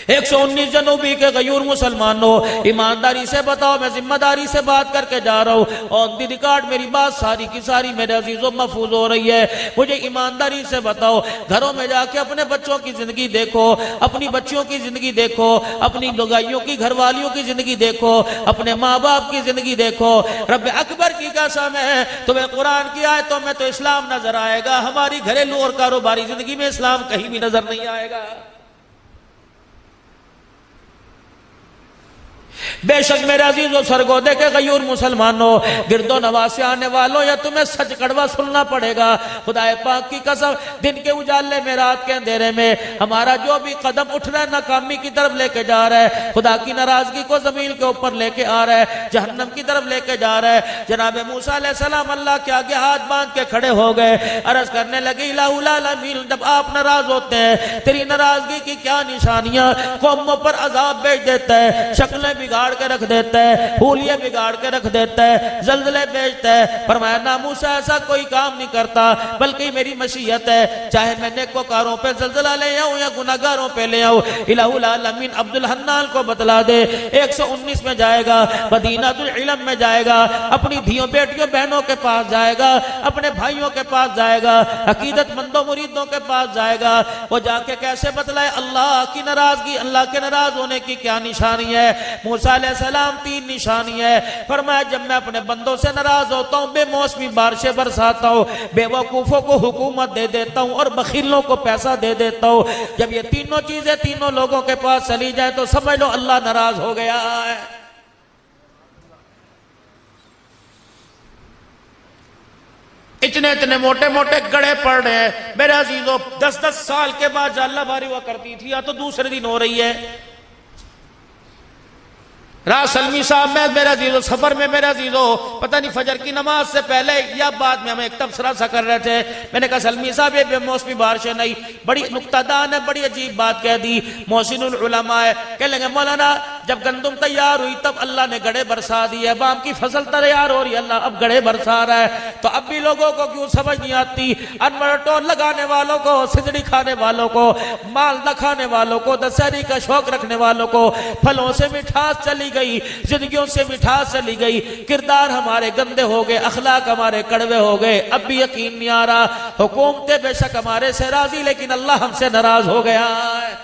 119 جنوبی کے غیور مسلمانوں، ایمانداری سے بتاؤ، میں ذمہ داری سے بات کر کے جا رہا ہوں، اور دی ریکارڈ میری بات ساری کی ساری میرے عزیزوں محفوظ ہو رہی ہے۔ مجھے ایمانداری سے بتاؤ، گھروں میں جا کے اپنے بچوں کی زندگی دیکھو، اپنی بچیوں کی زندگی دیکھو، اپنی لگائیوں کی گھر والیوں کی زندگی دیکھو، اپنے ماں باپ کی زندگی دیکھو۔ رب اکبر کی قسم ہے، تمہیں قرآن کی آیتوں میں تو اسلام نظر آئے گا، ہماری گھریلو اور کاروباری زندگی میں اسلام کہیں بھی نظر نہیں آئے گا۔ بے شک میرے عزیز و سرگودے کے غیور مسلمانوں، گرد و نواز سے آنے والوں، یا تمہیں سچ کڑوا سننا پڑے گا۔ خدا پاک کی قسم، دن کے اجالے میں، رات کے اندھیرے میں ہمارا جو بھی قدم اٹھ رہا ہے ناکامی کی طرف لے کے جا رہا ہے، خدا کی ناراضگی کو زمین کے اوپر لے کے آ رہا ہے، جہنم کی طرف لے کے جا رہا ہے۔ جناب موسیٰ علیہ السلام اللہ کے آگے ہاتھ باندھ کے کھڑے ہو گئے، عرض کرنے لگے الہ العالمین، جب آپ ناراض ہوتے ہیں تیری ناراضگی کی کیا نشانیاں؟ قوموں پر عذاب بھیج دیتا ہے، شکلیں بگاڑ کے رکھ دیتا ہے، حولیے بگاڑ کے رکھ دیتا ہے، زلزلے بھیجتا ہے۔ فرمایا نہ موسیٰ ایسا کوئی کام نہیں کرتا، بلکہ میری مشیت ہے، چاہے میں نیکوکاروں پہ زلزلہ لے آؤں یا گناہگاروں پہ لے آؤں۔ الہ العالمین عبد الحنان کو بتلا دے، 119 میں جائے گا، مدینہ العلم میں جائے گا، اپنی دھیوں بیٹیوں بہنوں کے پاس جائے گا، اپنے بھائیوں کے پاس جائے گا، عقیدت مندوں مریدوں کے پاس جائے گا۔ وہ جا کے کیسے بتلائے اللہ کی ناراضگی، اللہ کے ناراض ہونے کی کیا نشانی ہے؟ موسیٰ علیہ السلام 3 نشانی ہے۔ فرمایا جب میں اپنے بندوں سے ناراض ہوتا ہوں، بے موسمی بارشیں برساتا ہوں، بے وقوفوں کو حکومت دے دیتا ہوں، اور بخیلوں کو پیسہ دے دیتا ہوں۔ جب یہ تینوں چیزیں تینوں لوگوں کے پاس چلی جائیں تو سمجھ لو اللہ ناراض ہو گیا ہے۔ اتنے موٹے موٹے گڑے پڑ رہے ہیں میرے عزیزوں، 10 سال کے بعد جالہ باری ہوا کرتی تھی، یا تو دوسرے دن ہو رہی ہے۔ راز سلمی صاحب میں میرے عزیزو سفر میں میرے عزیزو پتہ نہیں فجر کی نماز سے پہلے یا بعد میں ہمیں ایک تبصرہ سا کر رہے تھے، میں نے کہا سلمی صاحب یہ بے موسمی بارشیں نہیں، بڑی نکتہ دان ہے، بڑی عجیب بات کہہ دی، محسن العلماء ہے، کہہ لیں گے مولانا جب گندم تیار ہوئی تب اللہ نے گڑے برسا دی ہے، بام کی فصل تیار ہو رہی ہے اللہ اب گڑے برسا رہا ہے، تو اب بھی لوگوں کو کیوں سمجھ نہیں آتی؟ انور ٹول لگانے والوں کو، سجڑی کھانے والوں کو، مال نہ کھانے والوں کو، دسہری کا شوق رکھنے والوں کو پھلوں سے مٹھاس چلی گئی، زندگیوں سے مٹھاس چلی گئی، کردار ہمارے گندے ہو گئے، اخلاق ہمارے کڑوے ہو گئے، اب بھی یقین نہیں آ رہا، حکومتیں بے شک ہمارے سے راضی لیکن اللہ ہم سے ناراض ہو گیا ہے۔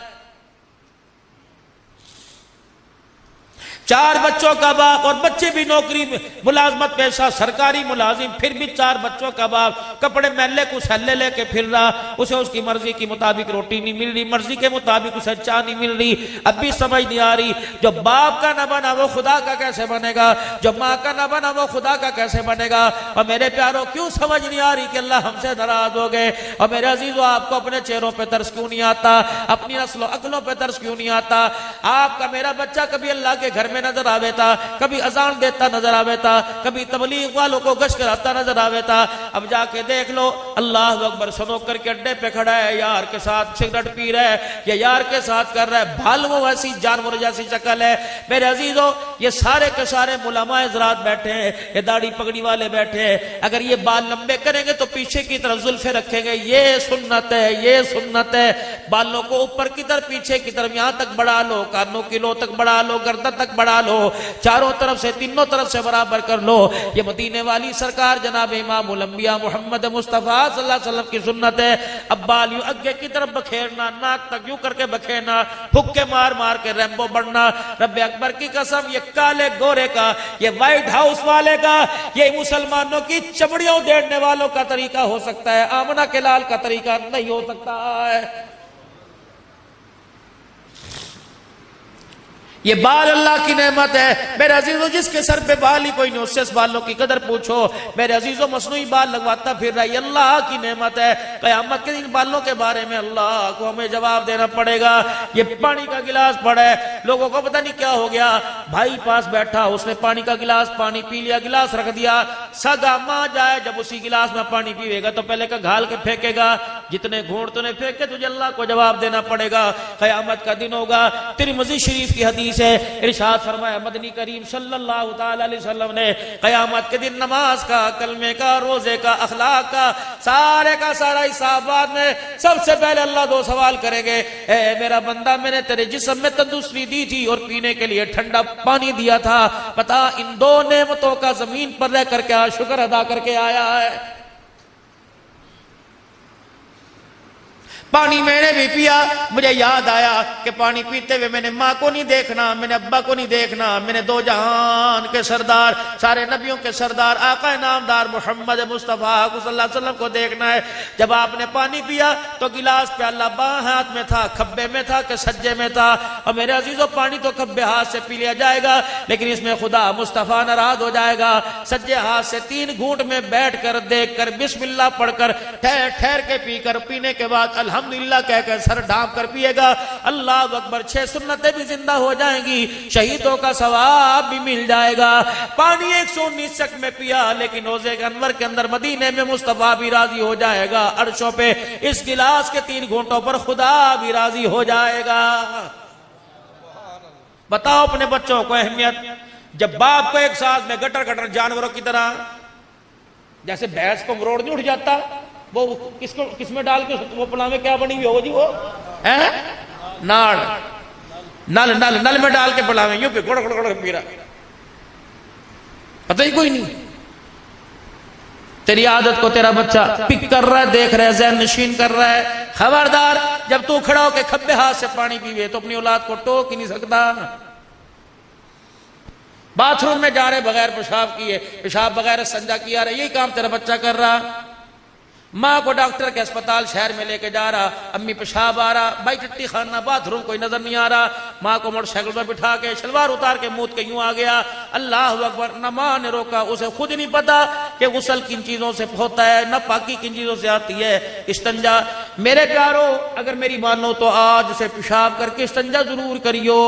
4 بچوں کا باپ، اور بچے بھی نوکری ملازمت پیشہ سرکاری ملازم، پھر بھی 4 بچوں کا باپ، کپڑے میلے کو سلے لے کے پھر رہا، اسے اس کی مرضی کے مطابق روٹی نہیں مل رہی، مرضی کے مطابق اسے چائے نہیں مل رہی، اب بھی سمجھ نہیں آ رہی، جو باپ کا نہ بنا وہ خدا کا کیسے بنے گا، جو ماں کا نہ بنا وہ خدا کا کیسے بنے گا؟ اور میرے پیاروں کیوں سمجھ نہیں آ رہی کہ اللہ ہم سے ناراض ہو گئے؟ اور میرے عزیزو آپ کو اپنے چہروں پہ ترس کیوں نہیں آتا؟ اپنی نسل و عقلوں پہ ترس کیوں نہیں آتا؟ آپ کا میرا بچہ کبھی اللہ کے گھر میں نظر آوے تھا، کبھی اذان دیتا نظر آوے تھا، کبھی تبلیغ والوں کو گشت کراتا نظر آوے تھا، اب جا کے دیکھ لو اللہ اکبر سنوکر کے اڈے پہ کھڑا ہے، یار کے ساتھ سگریٹ پی رہا ہے، یا یار کے ساتھ کر رہا ہے، بھالو ویسی جانور جیسی شکل ہے۔ میرے عزیزو یہ سارے کے سارے علماء حضرات بیٹھے ہیں، یہ داڑھی پگڑی والے بیٹھے ہیں، اگر یہ بال لمبے کریں گے تو پیچھے کی طرف زلفیں رکھیں گے، یہ سنت ہے، یہ سنت ہے، بالوں کو اوپر کی طرف پیچھے کی طرف یہاں تک بڑھا لو، کانوں کی لو تک بڑھا لو، گردن تک بڑھا لو، چاروں طرف سے تینوں طرف سے برابر کر لو۔ یہ مدینے والی سرکار جناب امام الانبیاء محمد مصطفیٰ صلی اللہ علیہ وسلم کی سنت ہے۔ اب بال یوں اگے کی طرف بکھیرنا، ناک تک یوں کر کے بکھیرنا، پھکے مار مار کے ریمبو بڑھنا۔ رب اکبر کی قسم یہ کالے گورے کا، یہ وائٹ ہاؤس والے کا، یہ مسلمانوں کی چمڑیوں دیڑنے والوں کا طریقہ ہو سکتا ہے، آمنہ کے لال کا طریقہ نہیں ہو سکتا ہے۔ یہ بال اللہ کی نعمت ہے میرے عزیزو، جس کے سر پہ بال ہی کوئی نہیں اس سے اس بالوں کی قدر پوچھو۔ میرے عزیزو مصنوعی بال لگواتا پھر رہا ہے، یہ اللہ کی نعمت ہے۔ قیامت کے دن بالوں کے بارے میں اللہ کو ہمیں جواب دینا پڑے گا۔ یہ پانی کا گلاس پڑا ہے، لوگوں کو پتہ نہیں کیا ہو گیا، بھائی پاس بیٹھا اس نے پانی کا گلاس پانی پی لیا، گلاس رکھ دیا، سگا ماں جائے جب اسی گلاس میں پانی پیوے گا تو پہلے کا گھال کے پھینکے گا، جتنے گھونٹ تو نے پھینکے تجھے اللہ کو جواب دینا پڑے گا۔ قیامت کا دن ہوگا، ترمذی شریف کی حدیث حدیث ہے، ارشاد فرمایا مدنی کریم صلی اللہ تعالی علیہ وسلم نے قیامت کے دن نماز کا، کلمے کا، روزے کا، اخلاق کا، سارے کا سارا حساب بعد میں سب سے پہلے اللہ دو سوال کریں گے، اے میرا بندہ میں نے تیرے جسم میں تندرستی دی تھی اور پینے کے لیے ٹھنڈا پانی دیا تھا، بتا ان دو نعمتوں کا زمین پر رہ کر کیا شکر ادا کر کے آیا ہے؟ پانی میں نے بھی پیا، مجھے یاد آیا کہ پانی پیتے ہوئے میں نے ماں کو نہیں دیکھنا، میں نے ابا کو نہیں دیکھنا، میں نے دو جہان کے سردار، سارے نبیوں کے سردار، آقا نامدار محمد مصطفیٰ صلی اللہ علیہ وسلم کو دیکھنا ہے۔ جب آپ نے پانی پیا تو گلاس پیالہ بائیں ہاتھ میں تھا، کھبے میں تھا کہ سجے میں تھا؟ اور میرے عزیزو پانی تو کھبے ہاتھ سے پی لیا جائے گا، لیکن اس میں خدا مصطفیٰ ناراض ہو جائے گا۔ سجے ہاتھ سے 3 گھونٹ میں بیٹھ کر دیکھ کر بسم اللہ پڑھ کر ٹھہر ٹھہر کے پی کر، پینے کے بعد الحمدللہ کہہ کر سر ڈھانپ کر پیے گا، اللہ اکبر 6 سنتیں بھی زندہ ہو جائیں گی، شہیدوں کا ثواب بھی مل جائے گا۔ پانی 119 چک میں پیا، لیکن روزے کے انور کے اندر مدینے میں مصطفیٰ بھی راضی ہو جائے گا، عرشوں پہ اس گلاس کے 3 گھونٹوں پر خدا بھی راضی ہو جائے گا۔ بتاؤ اپنے بچوں کو اہمیت، جب باپ کو ایک ساتھ میں گٹر گٹر جانوروں کی طرح، جیسے بھینس کو مروڑ نہیں اٹھ جاتا، وہ کس میں ڈال کے وہ پلا میں کیا بنی ہوئی ہو جی، وہ ناڑ، نل میں ڈال کے پلا میں یوں پہ گڑ گڑ گڑ پی رہا، پتہ ہی کوئی نہیں۔ تیری عادت کو تیرا بچہ پک کر رہا ہے، دیکھ رہا ہے، ذہن نشین کر رہا ہے، خبردار جب تو کھڑا ہو کے کھبے ہاتھ سے پانی پیوے تو اپنی اولاد کو ٹوک ہی نہیں سکتا۔ باتھ روم میں جا رہے بغیر پیشاب کیے، پیشاب بغیر استنجا کیا رہے، یہی کام تیرا بچہ کر رہا۔ ماں کو ڈاکٹر کے اسپتال شہر میں لے کے جا رہا، امی پیشاب آ رہا، بھائی ٹٹی خانہ باتھ روم کوئی نظر نہیں آ رہا، ماں کو موٹر سائیکل پر بٹھا کے شلوار اتار کے موت کے یوں آ گیا، اللہ اکبر، نہ ماں نے روکا، اسے خود نہیں پتا کہ غسل کن چیزوں سے ہوتا ہے، نہ پاکی کن چیزوں سے آتی ہے، استنجا۔ میرے پیارو اگر میری مانو تو آج سے پیشاب کر کے استنجا ضرور کریو،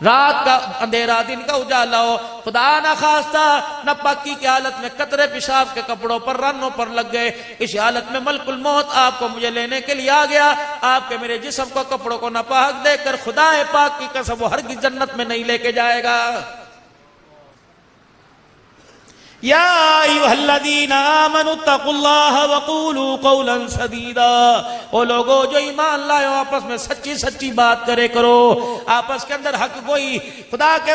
رات کا اندھیرا دن کا اجالا ہو، خدا نہ خواستہ نہ پاکی کی حالت میں قطرے پیشاب کے کپڑوں پر رنوں پر لگ گئے، اس حالت میں ملک الموت آپ کو مجھے لینے کے لیے آ گیا، آپ کے میرے جسم کو کپڑوں کو ناپاک دیکھ کر خدا پاک کی قسم وہ ہرگز جنت میں نہیں لے کے جائے گا۔ یا ایھا الذین آمنوا اتقوا اللہ وقولوا قولا سدیدا، وہ لوگوں جو ایمان لائے ہو آپس میں سچی سچی بات کرے کرو، آپس کے اندر حق گوئی، خدا کے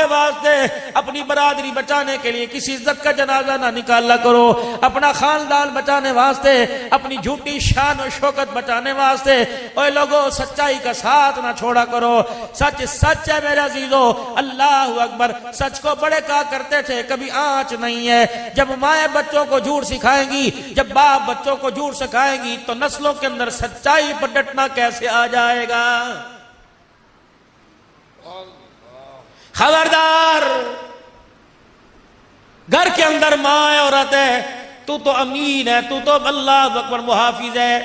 واسطے اپنی برادری بچانے کے لیے کسی عزت کا جنازہ نہ نکالا کرو، اپنا خاندان بچانے واسطے، اپنی جھوٹی شان و شوکت بچانے واسطے اے لوگوں سچائی کا ساتھ نہ چھوڑا کرو۔ سچ سچ ہے میرے عزیزو، اللہ اکبر، سچ کو بڑے کہا کرتے تھے، کبھی آنچ نہیں ہے۔ جب مائیں بچوں کو جھوٹ سکھائیں گی، جب باپ بچوں کو جھوٹ سکھائیں گی تو نسلوں کے اندر سچائی پر ڈٹنا کیسے آ جائے گا؟ خبردار، گھر کے اندر ماں عورت ہے، تو امین ہے، تو اللہ اکبر محافظ ہے،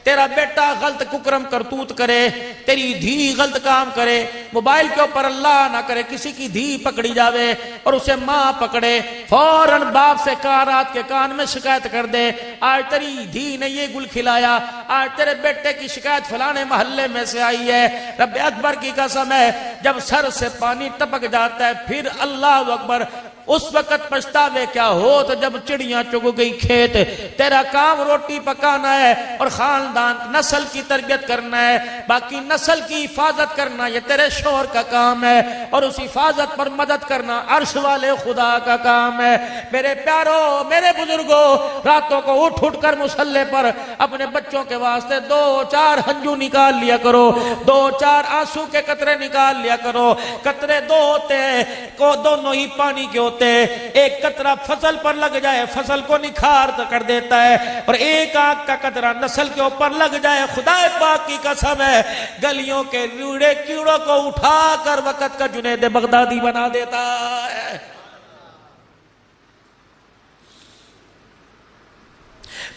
تیرا بیٹا غلط ککرم کرتوت کرے، تیری دھی غلط کام کرے، موبائل کے اوپر اللہ نہ کرے کسی کی دھی پکڑی جاوے اور اسے ماں پکڑے، فوراً باپ سے رات کے کان میں شکایت کر دے، آج تیری دھی نے یہ گل کھلایا، آج تیرے بیٹے کی شکایت فلانے محلے میں سے آئی ہے، رب اکبر کی قسم ہے جب سر سے پانی ٹپک جاتا ہے پھر اللہ اکبر، اس وقت پچھتاوے کیا ہو تو جب چڑیاں چگ گئی کھیت۔ تیرا کام روٹی پکانا ہے اور خاندان نسل کی تربیت کرنا ہے، باقی نسل کی حفاظت کرنا یہ تیرے شوہر کا کام ہے، اور اس حفاظت پر مدد کرنا عرش والے خدا کا کام ہے۔ میرے پیارو، میرے بزرگوں، راتوں کو اٹھ اٹھ کر مصلے پر اپنے بچوں کے واسطے 2-4 ہنجو نکال لیا کرو، 2-4 آنسو کے قطرے نکال لیا کرو۔ قطرے 2 ہوتے ہیں، دونوں ہی پانی کے ہوتے، ایک قطرہ فصل پر لگ جائے فصل کو نکھار کر دیتا ہے، اور ایک آنکھ کا قطرہ نسل کے اوپر لگ جائے خدا پاک کی قسم ہے گلیوں کے روڑے کیڑوں کو اٹھا کر وقت کا جنید بغدادی بنا دیتا ہے۔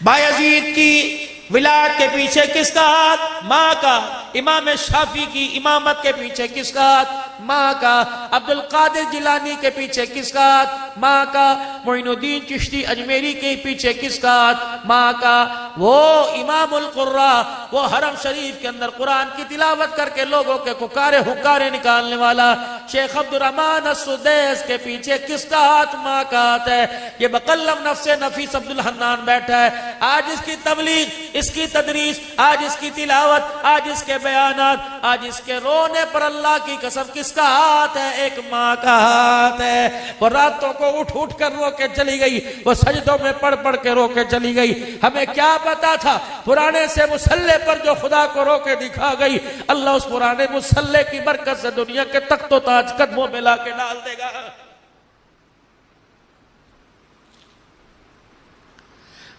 بایزید کی ولایت کے پیچھے کس کا ہاتھ؟ ماں کا۔ امام شافعی کی امامت کے پیچھے کس کا ہاتھ؟ ماں کا۔ عبد القادر جیلانی کے پیچھے کس کا ہاتھ؟ ماں کا۔ معین الدین چشتی اجمیری کے پیچھے کس کا ہاتھ؟ ماں کا۔ وہ امام القراء، وہ حرم شریف کے اندر قرآن کی تلاوت کر کے لوگوں کے ککارے حکارے نکالنے والا شیخ عبد الرحمن السدیس کے پیچھے کس کا ہاتھ؟ ماں کا ہاتھ ہے۔ یہ بقلم نفس نفیس عبد الحنان بیٹھا ہے، آج اس کی تبلیغ، اس کی تدریس، آج اس کی تلاوت، آج اس کے بیانات، آج اس کے رونے پر اللہ کی قسم کس کا ہاتھ ہے؟ ایک ماں کا ہاتھ ہے۔ وہ راتوں کو اٹھ اٹھ کر رو کے چلی گئی، وہ سجدوں میں پڑھ پڑھ کے رو کے چلی گئی۔ ہمیں کیا پتا تھا پرانے سے مصلے پر جو خدا کو رو کے دکھا گئی، اللہ اس پرانے مصلے کی برکت سے دنیا کے تخت و تاج قدموں میں لا کے ڈال دے گا۔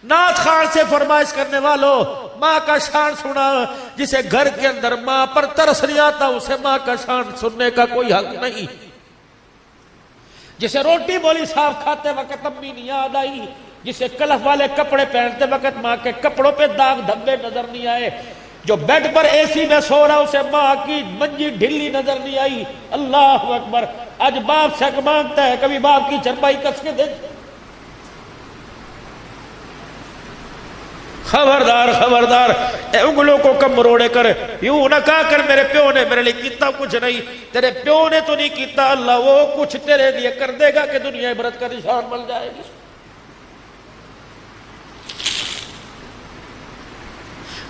نعت خان سے فرمائش کرنے والوں، ماں کا شان سنا۔ جسے گھر کے اندر ماں پر ترس نہیں آتا اسے ماں کا شان سننے کا کوئی حق نہیں۔ جسے روٹی بولی صاف کھاتے وقت امی نہیں یاد آئی، جسے کلف والے کپڑے پہنتے وقت ماں کے کپڑوں پہ داغ دھبے نظر نہیں آئے، جو بیڈ پر اے سی میں سو رہا اسے ماں کی منجی ڈھلی نظر نہیں آئی۔ اللہ اکبر۔ آج باپ سے مانگتا ہے، کبھی باپ کی چرپائی کس کے دے۔ خبردار خبردار، اے انگلوں کو کم مروڑے کر، یوں نہ کہا کر میرے پیو نے میرے لیے کیتا کچھ نہیں۔ تیرے پیو نے تو نہیں کیتا، اللہ وہ کچھ تیرے لیے کر دے گا کہ دنیا عبرت کا نشان مل جائے گی۔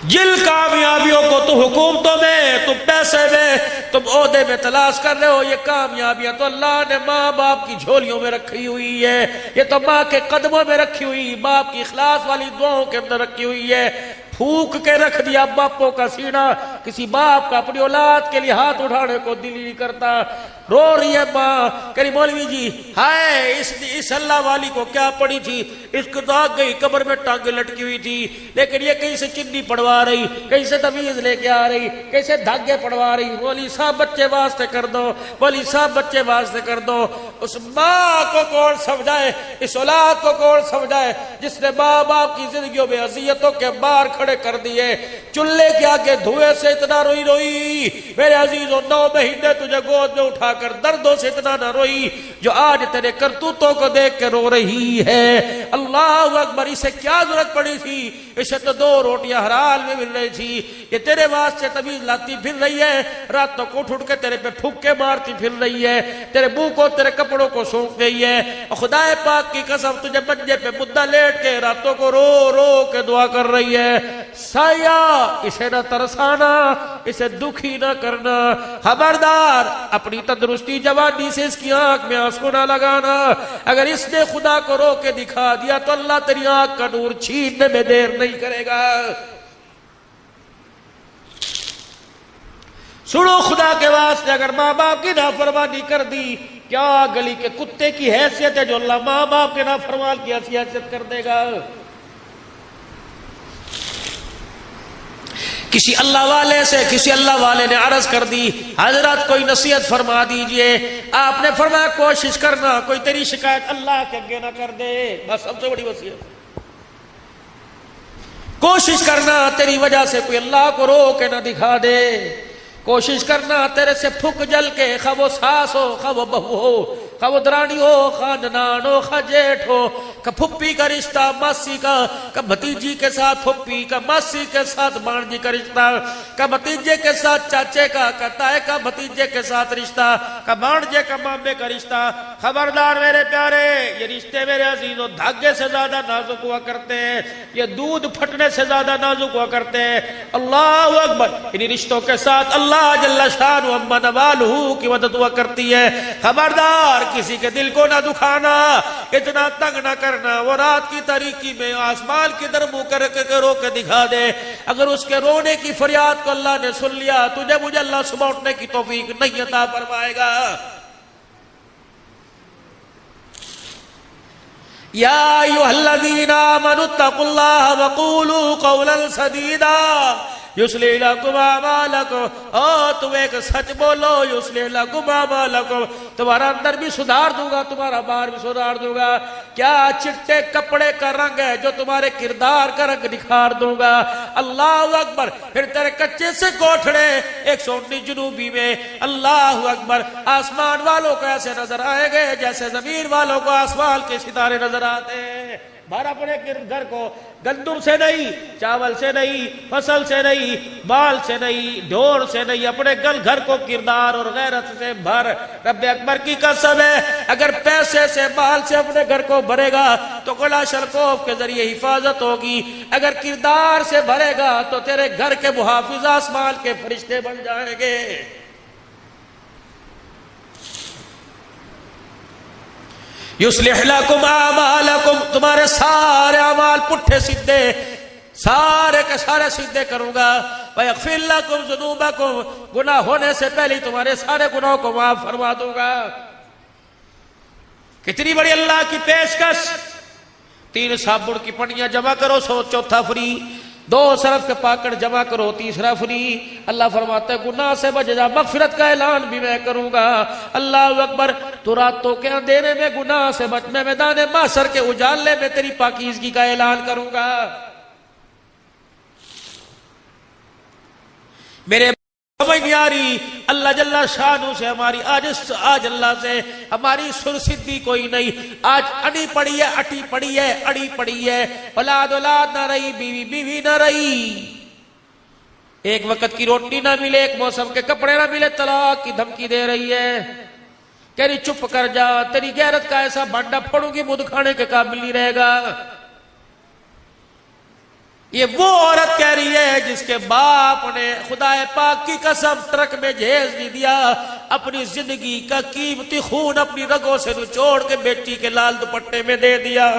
جن کامیابیوں کو تو حکومتوں میں، تم پیسے میں، تم عہدے میں تلاش کر رہے ہو، یہ کامیابیاں تو اللہ نے ماں باپ کی جھولیوں میں رکھی ہوئی ہے، یہ تو ماں کے قدموں میں رکھی ہوئی، باپ کی اخلاص والی دعاؤں کے اندر رکھی ہوئی ہے۔ پھونک کے رکھ دیا باپوں کا سینہ، کسی باپ کا اپنی اولاد کے لیے ہاتھ اٹھانے کو دل نہیں کرتا۔ رو رہی ہے ماں، کہہ رہی مولوی جی ہائے اس اللہ والی کو کیا پڑی تھی، اس کو تو آگ گئی، قبر میں ٹانگیں لٹکی ہوئی تھی، لیکن یہ کہیں سے چنی پڑوا رہی، کہیں سے تعویذ لے کے آ رہی، کہیں سے دھاگے پڑوا رہی۔ مولوی صاحب بچے واسطے کر دو، مولوی صاحب بچے واسطے کر دو۔ اس ماں کو کون سمجھائے، اس اولاد کو کون سمجھائے جس نے ماں باپ کی زندگیوں میں اذیتوں کے بار کھڑے کر دیے۔ چولہے کے آگے دھوئے سے اتنا روئی روئی میرے عزیزوں، 9 مہینے تجھے گود میں اٹھا کر دردوں سے اتنا نہ روئی جو آج تیرے کرتوتوں کو دیکھ کے رو رہی ہے۔ اللہ اکبر۔ اسے کیا ضرورت پڑی تھی، اسے تو 2 روٹیاں حلال میں مل رہی تھی، یہ تیرے واسطے تعویذ لاتی پھر رہی ہے، راتوں کو اٹھ کے تیرے پہ پھوکے مارتی پھر رہی ہے، تیرے منہ کو تیرے کپڑوں کو سونپ رہی ہے۔ خدا پاک کی قسم تجھے منجے پہ مدعا لیٹ کے راتوں کو رو رو کے دعا کر رہی ہے، سایہ اسے نہ ترسانا، اسے دکھی نہ کرنا، خبردار اپنی تندرستی جوانی سے اس کی آنکھ میں آنسو نہ لگانا۔ اگر اس نے خدا کو رو کے دکھا دیا تو اللہ تیری آنکھ کا نور چھیننے میں دیر نہیں کرے گا۔ سنو خدا کے واسطے، اگر ماں باپ کی نافرمانی کر دی، کیا گلی کے کتے کی حیثیت ہے جو اللہ ماں باپ کے نافرمان کی حیثیت کر دے گا۔ کسی اللہ والے سے کسی اللہ والے نے عرض کر دی، حضرت کوئی نصیحت فرما دیجئے۔ آپ نے فرمایا کوشش کرنا کوئی تیری شکایت اللہ کے آگے نہ کر دے، بس سب سے بڑی وصیت۔ کوشش کرنا تیری وجہ سے کوئی اللہ کو رو کے نہ دکھا دے، کوشش کرنا تیرے سے پھک جل کے، خواہ وہ ساس ہو، خواہ وہ بہو ہو، خواہ وہ درانی ہو، خواہ ننان ہو، خواہ جیٹھ ہو، کہ پھپھی کا رشتہ ماسی کا، کہ بھتیجی کے ساتھ پھپھی کا، ماسی کے ساتھ بانجی کا رشتہ، کہ بھتیجے کے ساتھ چاچے کا، کہ تائے کا بھتیجے کے ساتھ رشتہ، کہ بانجے کا مامے کا رشتہ۔ خبردار میرے پیارے، یہ رشتے میرے عزیزوں دھاگے سے زیادہ نازک ہوا کرتے ہیں، یہ دودھ پھٹنے سے زیادہ نازک ہوا کرتے ہیں۔ اللہ اکبر۔ انہی رشتوں کے ساتھ اللہ جل شانہ و عم نوالہ کی مدد ہوا کرتی ہے۔ خبردار کسی کے دل کو نہ دکھانا، اتنا تنگ نہ کرنا، وہ رات کی تاریکی میں آسمان کی در منہ کر کے رو کے دکھا دے، اگر اس کے رونے کی فریاد کو اللہ نے سن لیا، تجھے مجھے اللہ صبح اٹھنے کی توفیق نہیں عطا فرمائے گا۔ یا ایھا الذین آمنوا اتقوا اللہ وقولوا قولا سدیدا۔ یصلح لکم اعمالکم، او تم ایک سچ بولو، یصلح لکم اعمالکم، تمہارا اندر بھی سدھار دوں گا، تمہارا باہر بھی سدھار دوں گا۔ کیا چٹے کپڑے کا رنگ ہے جو تمہارے کردار کا رنگ نکھار دوں گا۔ اللہ اکبر۔ پھر تیرے کچے سے کوٹھڑے 119 جنوبی میں، اللہ اکبر، آسمان والوں کو ایسے نظر آئیں گے جیسے زمین والوں کو آسمان کے ستارے نظر آتے ہیں۔ بھر اپنے گھر کو گندم سے نہیں، چاول سے نہیں، فصل سے نہیں، بال سے نہیں، ڈھور سے نہیں، اپنے گھر کو کردار اور غیرت سے بھر۔ رب اکبر کی قسم ہے، اگر پیسے سے مال سے اپنے گھر کو بھرے گا تو کلاشنکوف کے ذریعے حفاظت ہوگی، اگر کردار سے بھرے گا تو تیرے گھر کے محافظ آسمان کے فرشتے بن جائیں گے۔ یصلح لکم اعمالکم، تمہارے سارے اعمال پٹھے سیدھے، سارے کے سارے سیدھے کروں گا۔ ویغفر لکم ذنوبکم، گناہ ہونے سے پہلے تمہارے سارے گناہوں کو معاف فرما دوں گا۔ کتنی بڑی اللہ کی پیشکش۔ 3 صابن کی پنیاں جمع کرو، 100 چوتھا فری، 2 سرف کے پاکٹ جمع کرو، تیسرا فری۔ اللہ فرماتا ہے گناہ سے بچ جا، مغفرت کا اعلان بھی میں کروں گا۔ اللہ اکبر۔ تو راتوں کے اندھیرے میں گناہ سے بچ، میں میدان محشر کے اجالے میں تیری پاکیزگی کا اعلان کروں گا۔ میرے سمجھ نہیں آ رہی، اللہ جل شانہ سے ہماری آج اللہ سے ہماری سرسدی کوئی نہیں۔ آج اڑی پڑی ہے، اٹی پڑی ہے، اڑی پڑی ہے، اولاد نہ رہی، بیوی بیوی نہ رہی، ایک وقت کی روٹی نہ ملے، ایک موسم کے کپڑے نہ ملے، طلاق کی دھمکی دے رہی ہے، کہہ رہی چپ کر جا، تیری غیرت کا ایسا بھانڈا پھوڑوں گی مدھ کھانے کے قابل نہیں رہے گا۔ یہ وہ عورت کہہ رہی ہے جس کے باپ نے خدا پاک کی قسم ٹرک میں جہیز نہیں دیا، اپنی زندگی کا قیمتی خون اپنی رگوں سے نچوڑ کے بیٹی کے لال دوپٹے میں دے دیا۔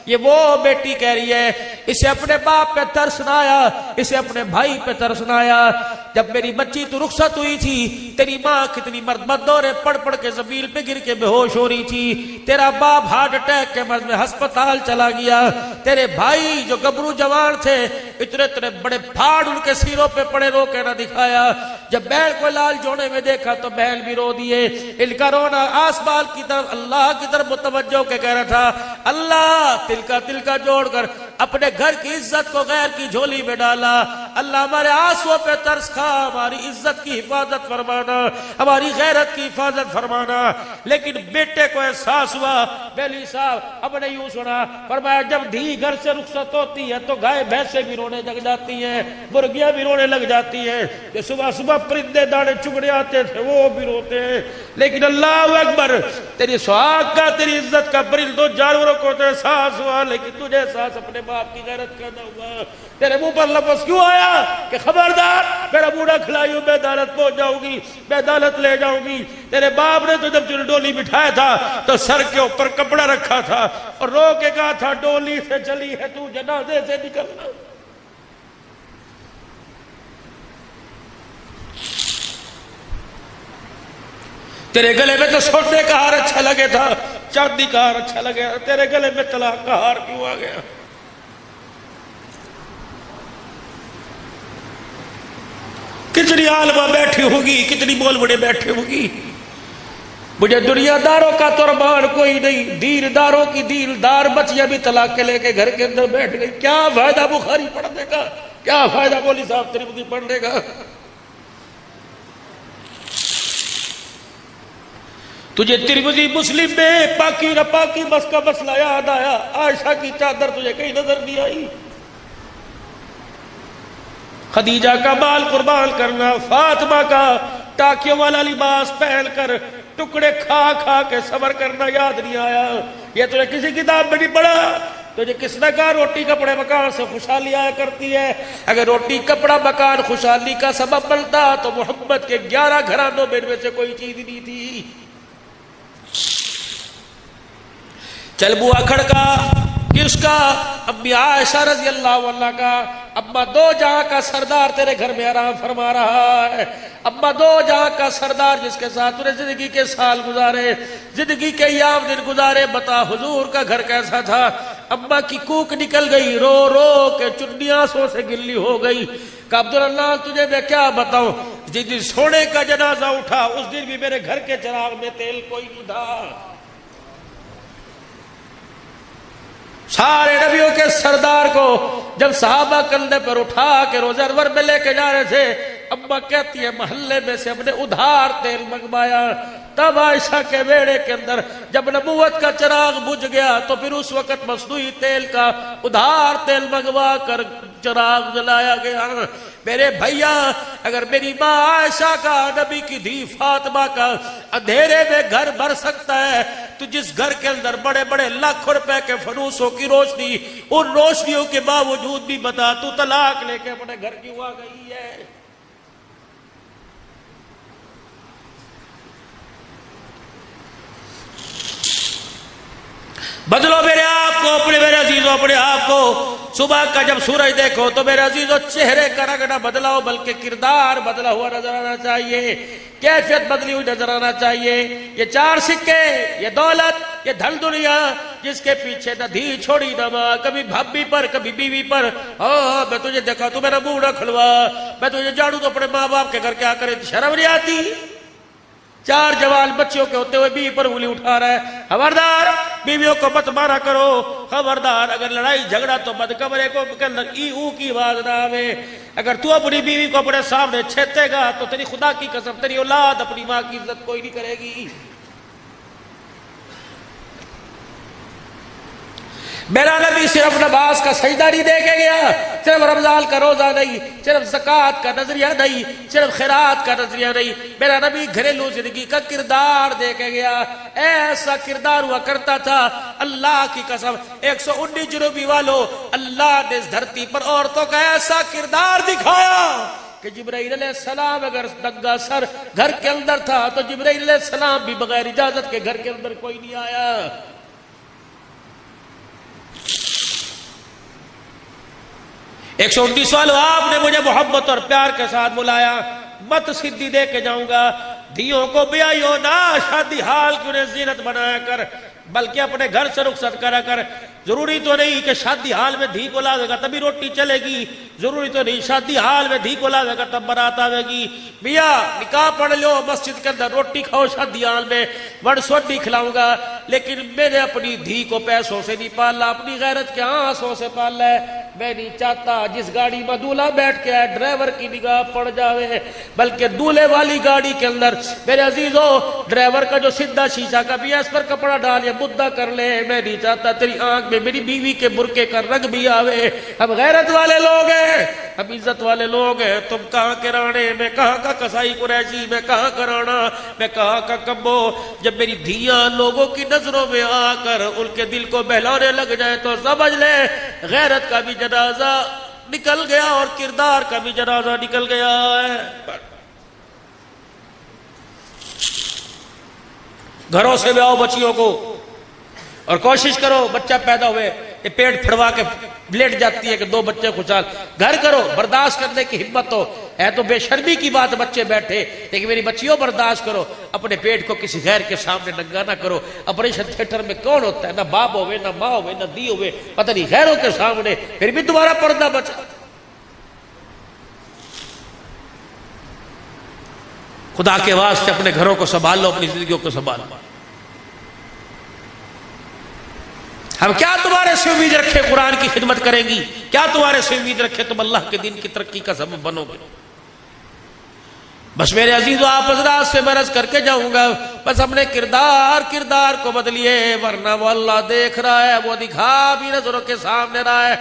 یہ وہ بیٹی کہہ رہی ہے، اسے اپنے باپ پہ ترس نہ آیا، اسے اپنے بھائی پہ ترس نہ آیا۔ جب میری بچی تو رخصت ہوئی تھی، تیری ماں کتنی مرد دورے پڑ پڑ کے زمین پہ گر کے بے ہوش ہو رہی تھی، تیرا باپ ہارٹ اٹیک کے مرض میں ہسپتال چلا گیا، تیرے بھائی جو گبرو جوان تھے اتنے بڑے پھاڑ ان کے سینوں پہ پڑے، رو کے نہ دکھایا۔ جب بہن کو لال جوڑے میں دیکھا تو بہن بھی رو دیے۔ ان کا رونا آسمان کی طرف، اللہ کی طرف متوجہ ہو کے کہہ رہا تھا، اللہ تل کا جوڑ کر اپنے گھر کی عزت کو غیر کی جھولی میں ڈالا۔ اللہ ہمارے آنسوں پہ ترس کھا، ہماری عزت کی حفاظت فرمانا، ہماری غیرت کی حفاظت فرمانا۔ لیکن بیٹے کو احساس ہوا، بیلی صاحب ہم نے یوں سنا، فرمایا جب دھی گھر سے رخصت ہوتی ہے تو گائے بھینسیں بھی رونے لگ جاتی ہیں، مرغیاں بھی رونے لگ جاتی ہیں، کہ صبح صبح پرندے دانے چگڑے آتے تھے وہ بھی روتے ہیں۔ لیکن اللہ اکبر، تیری سہاگ کا، تیری عزت کا پرندوں جانوروں کو تو احساس ہوا، لیکن تجھے احساس اپنے باپ کی غیرت کا نہ ہوا۔ تیرے منہ پر لفظ کیوں آیا کہ خبردار میرا بوڑھا کھلائی ہوں، میں عدالت پہنچ جاؤں گی، میں عدالت لے جاؤں گی۔ تیرے باپ نے تو جب تجھے ڈولی بٹھایا تھا تو سر کے اوپر کپڑا رکھا تھا اور رو کے کہا تھا ڈولی سے چلی ہے تو جنازے سے نکلنا۔ تیرے گلے میں تو سونے کا ہار اچھا لگے تھا، چاندی کا ہار اچھا لگے، تیرے گلے میں طلاق کا ہار کیوں آ گیا؟ کتنی عالمہ بیٹھی ہوگی، کتنی بول بڑے بیٹھے ہوگی۔ مجھے دنیا داروں کا قربان کوئی نہیں، دین داروں کی دین دار بچیاں بھی طلاق کے لے کے گھر کے اندر بیٹھ گئی۔ کیا فائدہ بخاری پڑھنے کا، کیا فائدہ مولوی صاحب ترمذی پڑھنے کا؟ تجھے ترمذی مسلم میں پاکی نہ پاکی بس کا مسئلہ یاد آیا، عائشہ کی چادر تجھے کہیں نظر نہیں آئی؟ خدیجہ کا بال قربان کرنا، فاطمہ کا ٹاکیوں والا لباس پہن کر ٹکڑے کھا کھا کے صبر کرنا یاد نہیں آیا؟ یہ تجھے کسی کتاب میں نہیں پڑھا؟ تجھے کس نے کہا روٹی کپڑے مکان سے خوشحالی آیا کرتی ہے؟ اگر روٹی کپڑا مکان خوشحالی کا سبب بنتا تو محمد کے 11 گھرانوں میں ان میں سے کوئی چیز نہیں تھی۔ چل بوا کھڑکا، کس کا؟ امی عائشہ رضی اللہ عنہ کا۔ اما دو جہاں کا سردار تیرے گھر میں آرام فرما رہا ہے، اما دو جہاں کا سردار جس کے ساتھ تُو نے زندگی کے سال گزارے، زندگی کے ایام دن گزارے، بتا حضور کا گھر کیسا تھا؟ اما کی کوک نکل گئی، رو رو کے چنیاں سو سے گلی ہو گئی۔ کہ عبداللہ تجھے میں کیا بتاؤں، جس دن سونے کا جنازہ اٹھا اس دن بھی میرے گھر کے چراغ میں تیل کوئی نہیں تھا۔ سارے نبیوں کے سردار کو جب صحابہ کندھے پر اٹھا کے روزہ انور میں لے کے جا رہے تھے، اماں کہتی ہے محلے میں سے اپنے ادھار تیل منگوایا۔ تب عائشہ کے بیڑے کے اندر جب نبوت کا چراغ بجھ گیا تو پھر اس وقت مصنوعی تیل کا ادھار تیل منگوا کر چراغ جلایا گیا۔ میرے بھیا، اگر میری ماں عائشہ کا، نبی کی دھی فاطمہ کا اندھیرے میں گھر بھر سکتا ہے تو جس گھر کے اندر بڑے بڑے لاکھوں روپے کے فنوسوں کی روشنی، ان روشنیوں کے باوجود بھی بتا تو طلاق لے کے اپنے گھر کیوں آ گئی ہے؟ بدلو میرے آپ کو، اپنے میرے عزیزوں اپنے آپ کو۔ صبح کا جب سورج دیکھو تو میرے عزیزوں چہرے کا رنگ نہ بدلاؤ بلکہ کردار بدلا ہوا نظر آنا چاہیے، کیفیت بدلی ہوئی نظر آنا چاہیے۔ یہ چار سکے، یہ دولت، یہ دھن دنیا، جس کے پیچھے نہ دھی چھوڑی نہ ماں، کبھی بھابی پر کبھی بیوی پر۔ ہاں میں تجھے دیکھا تو میرا منہ نہ کھلوا، میں تجھے جاڑوں تو اپنے ماں باپ کے گھر کیا کرے، شرم نہیں آتی؟ چار جوان بچیوں کے ہوتے ہوئے بیوی پر انگلی اٹھا رہا ہے۔ خبردار بیویوں کو مت مارا کرو، خبردار اگر لڑائی جھگڑا تو بد کمرے کو کے اندر ای او کی آواز نہ آوے۔ اگر تو اپنی بیوی کو اپنے سامنے چھیتے گا تو تیری خدا کی قسم تیری اولاد اپنی ماں کی عزت کوئی نہیں کرے گی۔ میرا نبی صرف نماز کا سجدہ نہیں دے کے گیا، صرف رمضان کا روزہ نہیں، صرف زکوٰۃ کا نظریہ نہیں، صرف خیرات کا نظریہ نہیں، میرا نبی گھریلو زندگی کا کردار دے کے گیا۔ ایسا کردار ہوا کرتا تھا، اللہ کی قسم 119 جنوبی والوں، اللہ نے اس دھرتی پر عورتوں کا ایسا کردار دکھایا کہ جبرائیل علیہ السلام اگر ننگا سر گھر کے اندر تھا تو جبرائیل علیہ السلام بھی بغیر اجازت کے گھر کے اندر کوئی نہیں آیا۔ 129 والوں، آپ نے مجھے محبت اور پیار کے ساتھ بلایا، مت سدھی دے کے جاؤں گا، دھیوں کو بیائیو نہ شادی حال کی انہیں زینت بنایا کر، بلکہ اپنے گھر سے رخصت کرا کر۔ ضروری تو نہیں کہ شادی حال میں دھی کو لاوے گا تبھی روٹی چلے گی، ضروری تو نہیں شادی حال میں دھی کو لاوے گا تب برات آوے گی۔ میاں نکاح پڑھ لو، مسجد کے اندر روٹی کھاؤ، شادی حال میں بڑ سوڈی کھلاؤں گا، لیکن میں نے اپنی دھی کو پیسوں سے نہیں پالا، اپنی غیرت کے آنسوں سے پالا ہے۔ میں نہیں چاہتا جس گاڑی میں دولہا بیٹھ کے آئے ڈرائیور کی نگاہ پڑ جاوے، بلکہ دولہے والی گاڑی کے اندر میرے عزیزوں ڈرائیور کا جو سیدھا شیشہ کا بھی ہے اس پر کپڑا ڈال یا مدہ کر لے۔ میں نہیں چاہتا تیری آنکھ میں میری بیوی کے برقعے کا رنگ بھی آوے۔ ہم غیرت والے لوگ ہیں، ہم عزت والے لوگ ہیں۔ تم کہاں کے رانے، میں کہاں کا قصائی قریشی، میں کہاں کا رانا، میں کہاں کا کمبو۔ جب میری دھیاں لوگوں کی نظروں میں آ کر ان کے دل کو بہلانے لگ جائے تو سمجھ لے غیرت کا بھی جنازہ نکل گیا اور کردار کا بھی جنازہ نکل گیا ہے۔ گھروں سے بھی آؤ بچیوں کو اور کوشش کرو، بچہ پیدا ہوئے یہ پیٹ پھڑوا کے لیٹ جاتی ہے کہ 2 بچے خوشحال، گھر کرو، برداشت کرنے کی ہمت ہو۔ ہے تو بے شرمی کی بات بچے بیٹھے، لیکن میری بچیوں برداشت کرو، اپنے پیٹ کو کسی غیر کے سامنے ننگا نہ کرو۔ آپریشن تھیٹر میں کون ہوتا ہے؟ نہ باپ ہوئے، نہ ماں ہوئے، نہ دی ہوئے، پتہ نہیں غیروں کے سامنے، پھر بھی تمہارا پردہ بچا۔ خدا کے واسطے اپنے گھروں کو سنبھال لو، اپنی زندگیوں کو سنبھال لو۔ ہم کیا تمہارے سے امید رکھے قرآن کی خدمت کریں گی؟ کیا تمہارے سے امید رکھے تم اللہ کے دین کی ترقی کا سبب بنو گے؟ بس میرے عزیزوں، آپ حضرات سے میں عرض کر کے جاؤں گا، بس اپنے کردار کو بدلیے، ورنہ وہ اللہ دیکھ رہا ہے، وہ دکھا بھی نظروں کے سامنے رہا ہے۔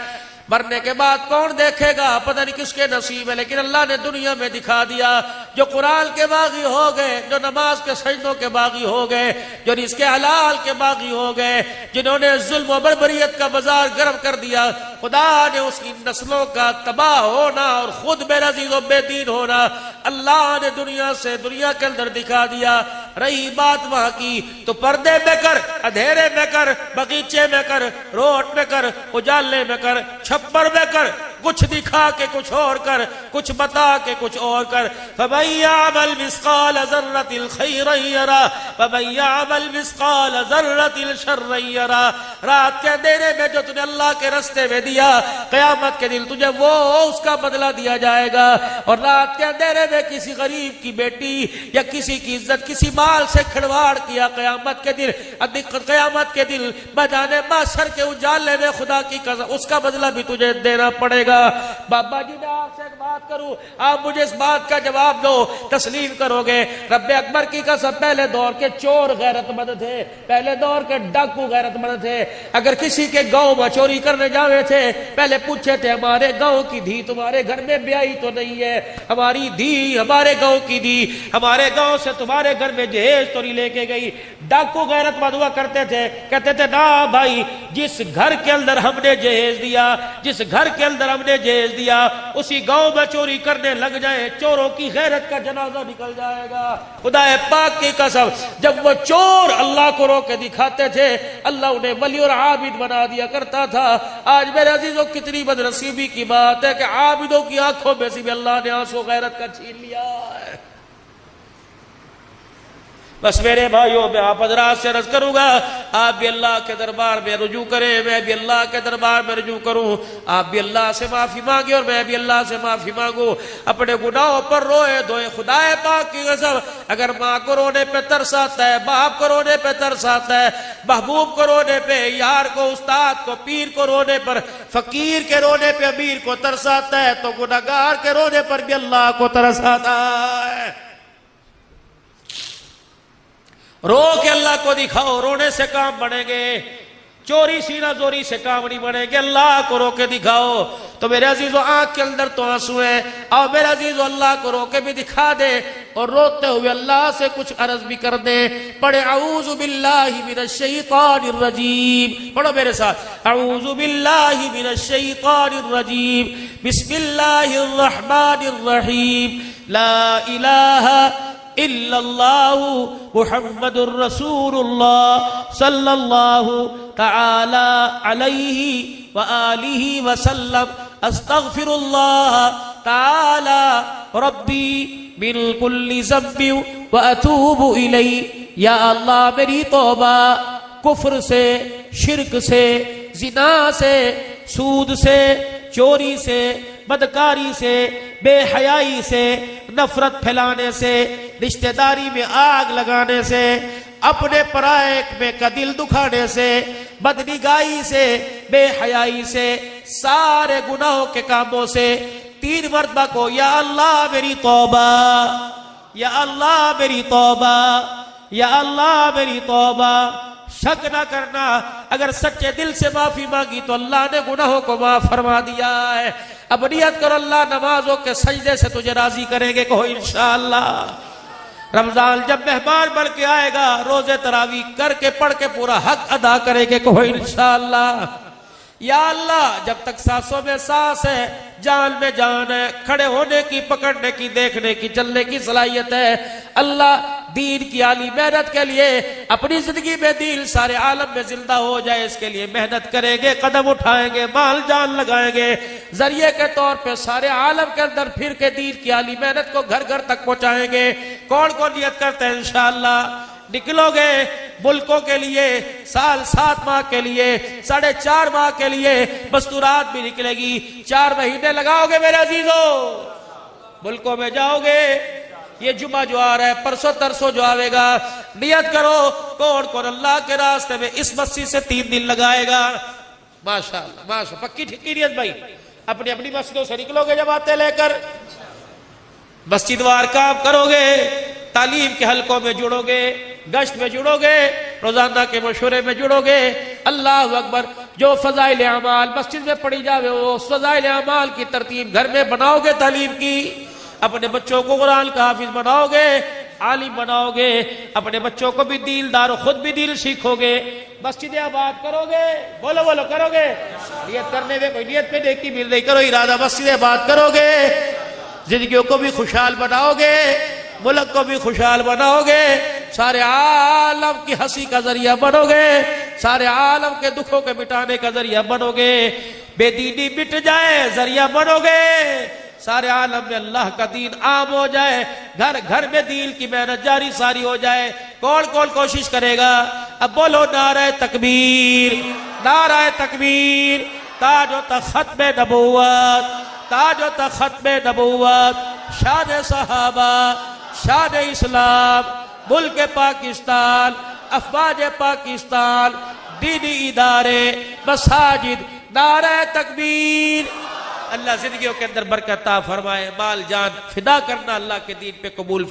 مرنے کے بعد کون دیکھے گا پتہ نہیں کس کے نصیب ہے، لیکن اللہ نے دنیا میں دکھا دیا۔ جو قرآن کے باغی ہو گئے، جو نماز کے سجدوں کے باغی ہو گئے، جو رزق حلال کے باغی ہو گئے، جنہوں نے ظلم و بربریت کا بازار گرم کر دیا، خدا نے اس کی نسلوں کا تباہ ہونا اور خود بے عزیز و بے دین ہونا اللہ نے دنیا کے اندر دکھا دیا۔ رہی بات وہاں کی تو پردے میں کر، اندھیرے میں کر، باغیچے میں کر، روڈ میں کر، اجالے میں کر، چھپر میں کر، کچھ دکھا کے کچھ اور کر، کچھ بتا کے کچھ اور کر. فَمَن يَعْمَلْ مِثْقَالَ ذَرَّةٍ خَيْرًا يَرَهُ وَمَن يَعْمَلْ مِثْقَالَ ذَرَّةٍ شَرًّا يَرَهُ. رات کے اندھیرے میں جو تُو نے اللہ کے راستے میں دیا، قیامت کے دن تجھے وہ اس کا بدلہ دیا جائے گا. اور رات کے اندھیرے میں کسی غریب کی بیٹی یا کسی کی عزت، کسی مال سے کھڑواڑ کیا، قیامت کے دن میدان محشر کے اجالے میں خدا کی قسم اس کا بدلہ بھی تجھے دینا پڑے گا. بابا جی میں آپ سے ایک بات کروں، آپ مجھے اس بات کا جواب دو، تسلیم کرو گے؟ رب اکبر کی قسم پہلے دور کے چور غیرت مند تھے، پہلے دور کے ڈاکو غیرت مند تھے. اگر کسی کے گاؤں میں چوری کرنے جاوے تھے، پہلے پوچھے تھے ہمارے گاؤں کی دھی تمہارے گھر میں بیائی تو نہیں ہے؟ ہماری دھی ہمارے گاؤں کی دھی ہمارے گاؤں سے تمہارے گھر میں جہیز تو نہیں لے کے گئی. ڈاکو غیرت مند ہوا کرتے تھے، کہتے تھے نا بھائی، جس گھر کے اندر ہم نے جہیز دیا، جس گھر کے اندر ہم نے جہیز دیا، اسی گاؤں میں چوری کرنے لگ جائے، چوروں کی غیرت کا جنازہ نکل جائے گا. خدا پاک کی قسم جب وہ چور اللہ کو رو کے دکھاتے تھے، اللہ انہیں ولی اور عابد بنا دیا کرتا تھا. آج میرے عزیزوں کتنی بدنصیبی کی بات ہے کہ عابدوں کی آنکھوں میں سے بھی اللہ نے آنسو غیرت کا چھین لیا ہے. بس میرے بھائیوں میں آپ حضرات سے عرض کروں گا، آپ بھی اللہ کے دربار میں رجوع کریں، میں بھی اللہ کے دربار میں رجوع کروں. آپ بھی اللہ سے معافی مانگے اور میں بھی اللہ سے معافی مانگوں. اپنے گناہوں پر روئے دھوئے. خدا پاک کی قسم اگر ماں کو رونے پہ ترس آتا ہے، باپ کو رونے پہ ترس آتا ہے، محبوب کو رونے پہ، یار کو، استاد کو، پیر کو رونے پر، فقیر کے رونے پہ امیر کو ترس آتا ہے، تو گناہگار کے رونے پر بھی اللہ کو ترس آتا ہے. رو کے اللہ کو دکھاؤ، رونے سے کام بڑھیں گے، چوری سینہ زوری سے کام نہیں بڑھیں گے. اللہ کو رو کے دکھاؤ. تو میرے عزیزو آنکھ کے اندر تو آنسو ہیں، اور میرے عزیزو اللہ کو رو کے بھی دکھا دے اور روتے ہوئے اللہ سے کچھ عرض بھی کر دے. پڑھے اعوذ باللہ من الشیطان الرجیم. پڑھو میرے ساتھ، اعوذ باللہ من الشیطان الرجیم، بسم اللہ الرحمن الرحیم، لا الہ الا اللہ محمد الرسول اللہ صلی اللہ تعالی علیہ وآلہ وسلم، استغفر اللہ تعالی ربی من کل ذنب واتوب الیہ. یا اللہ میری توبہ کفر سے، شرک سے، زنا سے، سود سے، چوری سے، بدکاری سے، بے حیائی سے، نفرت پھیلانے سے، رشتہ داری میں آگ لگانے سے، اپنے پرائے میں کا دل دکھانے سے، بدنگاہی سے، بے حیائی سے، سارے گناہوں کے کاموں سے 3 مرتبہ کو یا اللہ میری توبہ، یا اللہ میری توبہ، یا اللہ میری توبہ. شک نہ کرنا، اگر سچے دل سے معافی مانگی تو اللہ نے گناہوں کو معاف فرما دیا ہے. اب نیت کرو اللہ نمازوں کے سجدے سے تجھے راضی کریں گے. کہو انشاءاللہ. رمضان جب مہمان بن کے آئے گا، روزے تراویح کر کے پڑھ کے پورا حق ادا کریں گے. کہو انشاءاللہ. یا اللہ جب تک سانسوں میں سانس ہے، جان میں جان ہے، کھڑے ہونے کی، پکڑنے کی، دیکھنے کی، چلنے کی صلاحیت ہے، اللہ دین کی عالی محنت کے لیے اپنی زندگی میں دین سارے عالم میں زندہ ہو جائے، اس کے لیے محنت کریں گے، قدم اٹھائیں گے، مال جان لگائیں گے، ذریعے کے طور پہ سارے عالم کے اندر پھر کے دین کی عالی محنت کو گھر گھر تک پہنچائیں گے. کون کون نیت کرتے ہیں انشاءاللہ؟ نکلو گے ملکوں کے لیے، سال 7 ماہ کے لیے، 4.5 ماہ کے لیے، مستورات بھی نکلے گی. 4 مہینے لگاؤ گے میرے عزیزو، ملکوں میں جاؤ گے. یہ جمعہ جو آ رہا ہے، پرسوں ترسوں جو آوے گا، نیت کرو کون کون اللہ کے راستے میں اس مسجد سے 3 دن لگائے گا. ماشاءاللہ ماشاءاللہ. پکی ٹھیکی نیت بھائی. اپنی اپنی مسجدوں سے نکلو گے جماعتیں لے کر، مسجد وار کام کرو گے، تعلیم کے حلقوں میں جڑو گے، گشت میں جڑو گے، روزانہ کے مشورے میں جڑو گے. اللہ اکبر. جو فضائل اعمال مسجد میں پڑھی جاوے، وہ فضائل اعمال کی ترتیب گھر میں بناؤ گے. تعلیم کی، اپنے بچوں کو قرآن کا حافظ بناؤ گے، عالم بناؤ گے، اپنے بچوں کو بھی دیندار، خود بھی دین سیکھو گے، مسجد آباد کرو گے. بولو بولو کرو گے. نیت کرنے میں کوئی نیت پہ نیکی مل نہیں، کرو ارادہ، مسجد آباد کرو گے. زندگیوں کو بھی خوشحال بناؤ گے، ملک کو بھی خوشحال بناؤ گے، سارے عالم کی ہنسی کا ذریعہ بنو گے، سارے عالم کے دکھوں کے مٹانے کا ذریعہ بنو گے. بے دینی مٹ جائے، ذریعہ بنو گے سارے عالم میں اللہ کا دین عام ہو جائے، گھر گھر میں دین کی محنت جاری ساری ہو جائے۔ کون کون کوشش کرے گا؟ اب بولو نعرہ تکبیر، نعرہ تکبیر، تاج و تخت ختم نبوت، تاج و تخت ختم نبوت، شان صحابہ، شان اسلام، ملک پاکستان، افواج پاکستان، دینی ادارے، مساجد، نعرہ تکبیر۔ اللہ زندگیوں کے اندر برکت عطا فرمائے، مال جان فدا کرنا اللہ کے دین پہ قبول